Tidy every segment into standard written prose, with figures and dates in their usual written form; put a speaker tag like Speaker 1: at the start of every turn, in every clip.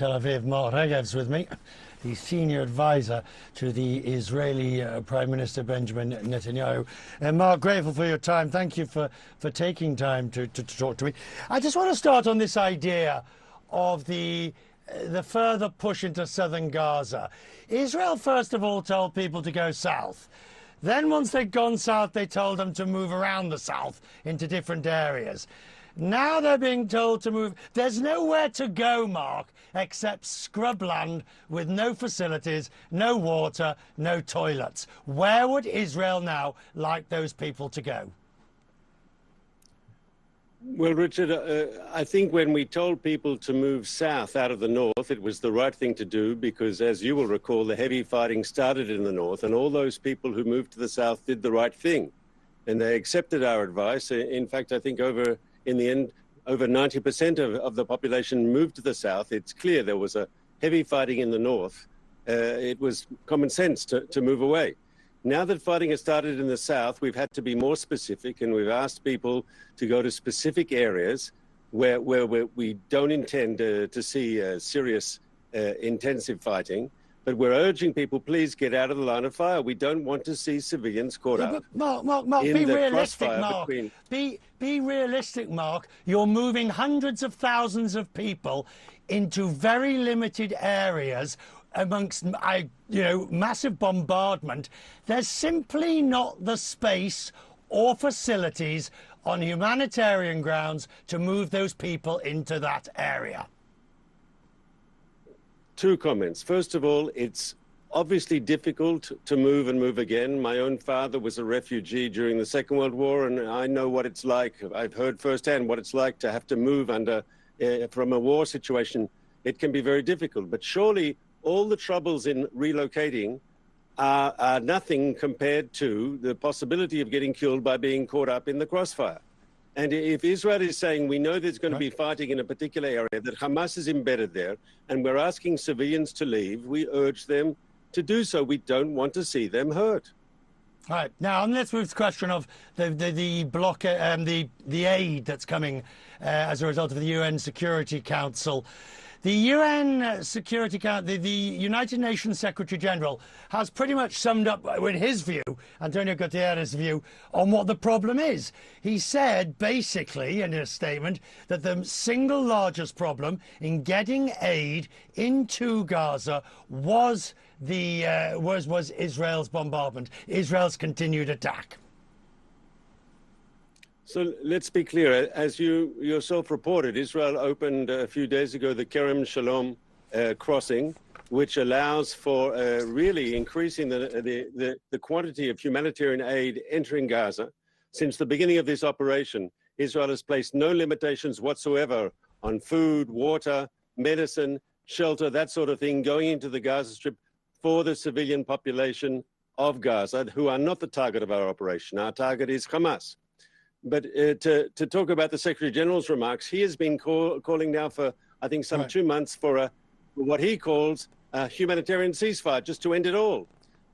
Speaker 1: Tel Aviv, Mark Regev's with me. The senior advisor to the Israeli Prime Minister Benjamin Netanyahu. And Mark, grateful for your time. Thank you for taking time to talk to me. I just want to start on this idea of the further push into southern Gaza. Israel, first of all, told people to go south. Then once they'd gone south, they told them to move around the south into different areas. Now they're being told to move. There's nowhere to go, Mark, except scrubland with no facilities, no water, no toilets. Where would Israel now like those people to go?
Speaker 2: Well, Richard, I think when we told people to move south out of the north, it was the right thing to do because, as you will recall, the heavy fighting started in the north, and all those people who moved to the south did the right thing. And they accepted our advice. In fact, I think in the end, over 90% of the population moved to the south. It's clear there was a heavy fighting in the north. It was common sense to move away. Now that fighting has started in the south, we've had to be more specific, and we've asked people to go to specific areas where we don't intend to see serious, intensive fighting. But we're urging people, please get out of the line of fire. We don't want to see civilians caught up.
Speaker 1: Mark, be realistic, Mark. Be realistic, Mark. You're moving hundreds of thousands of people into very limited areas amongst, massive bombardment. There's simply not the space or facilities on humanitarian grounds to move those people into that area.
Speaker 2: Two comments. First of all, it's obviously difficult to move and move again. My own father was a refugee during the Second World War, and I know what it's like. I've heard firsthand what it's like to have to move from a war situation. It can be very difficult. But surely all the troubles in relocating are nothing compared to the possibility of getting killed by being caught up in the crossfire. And if Israel is saying we know there's going to be fighting in a particular area, that Hamas is embedded there, and we're asking civilians to leave, we urge them to do so. We don't want to see them hurt.
Speaker 1: All right. Now, let's move to the question of the block, the aid that's coming as a result of the UN Security Council. The UN Security Council, the United Nations Secretary General, has pretty much summed up, in his view, Antonio Guterres' view, on what the problem is. He said, basically, in a statement, that the single largest problem in getting aid into Gaza was Israel's bombardment, Israel's continued attack.
Speaker 2: So let's be clear. As you yourself reported, Israel opened a few days ago the Kerem Shalom crossing, which allows for really increasing the quantity of humanitarian aid entering Gaza. Since the beginning of this operation, Israel has placed no limitations whatsoever on food, water, medicine, shelter, that sort of thing, going into the Gaza Strip for the civilian population of Gaza, who are not the target of our operation. Our target is Hamas. But to talk about the Secretary General's remarks, he has been calling now for, I think, some 2 months for what he calls a humanitarian ceasefire, just to end it all.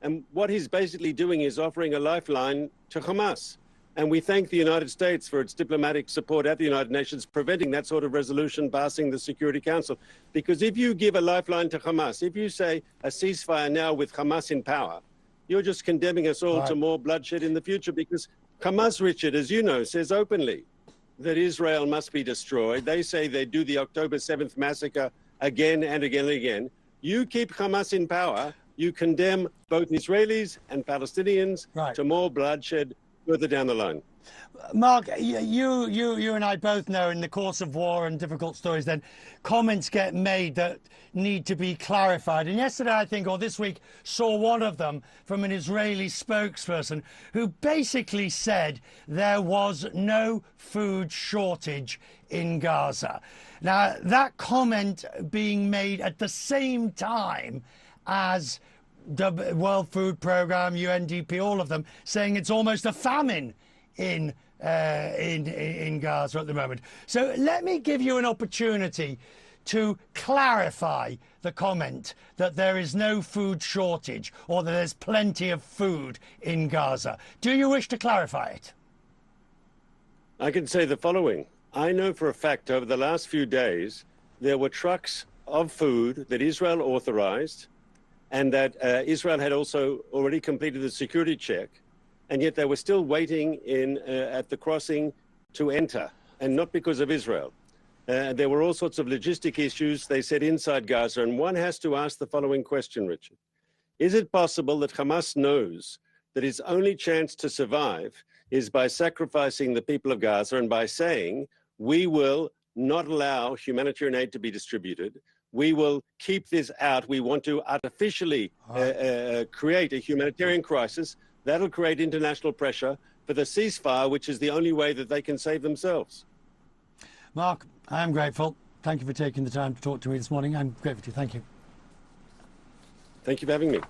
Speaker 2: And what he's basically doing is offering a lifeline to Hamas. And we thank the United States for its diplomatic support at the United Nations, preventing that sort of resolution passing the Security Council. Because if you give a lifeline to Hamas, if you say a ceasefire now with Hamas in power, you're just condemning us all to more bloodshed in the future, because Hamas, Richard, as you know, says openly that Israel must be destroyed. They say they do the October 7th massacre again and again and again. You keep Hamas in power, you condemn both Israelis and Palestinians to more bloodshed further down the line.
Speaker 1: Mark, you and I both know in the course of war and difficult stories, then comments get made that need to be clarified. And yesterday, I think, or this week, saw one of them from an Israeli spokesperson who basically said there was no food shortage in Gaza. Now, that comment being made at the same time as the World Food Programme, UNDP, all of them, saying it's almost a famine in Gaza at the moment. So let me give you an opportunity to clarify the comment that there is no food shortage or that there's plenty of food in Gaza. Do you wish to clarify it?
Speaker 2: I can say the following. I know for a fact over the last few days there were trucks of food that Israel authorized, and that Israel had also already completed the security check, and yet they were still waiting at the crossing to enter, and not because of Israel. There were all sorts of logistic issues, they said, inside Gaza, and one has to ask the following question, Richard. Is it possible that Hamas knows that its only chance to survive is by sacrificing the people of Gaza and by saying, we will not allow humanitarian aid to be distributed, we will keep this out, we want to artificially create a humanitarian crisis that'll create international pressure for the ceasefire, which is the only way that they can save themselves?
Speaker 1: Mark, I am grateful. Thank you for taking the time to talk to me this morning. I'm grateful to you. Thank you.
Speaker 2: Thank you for having me.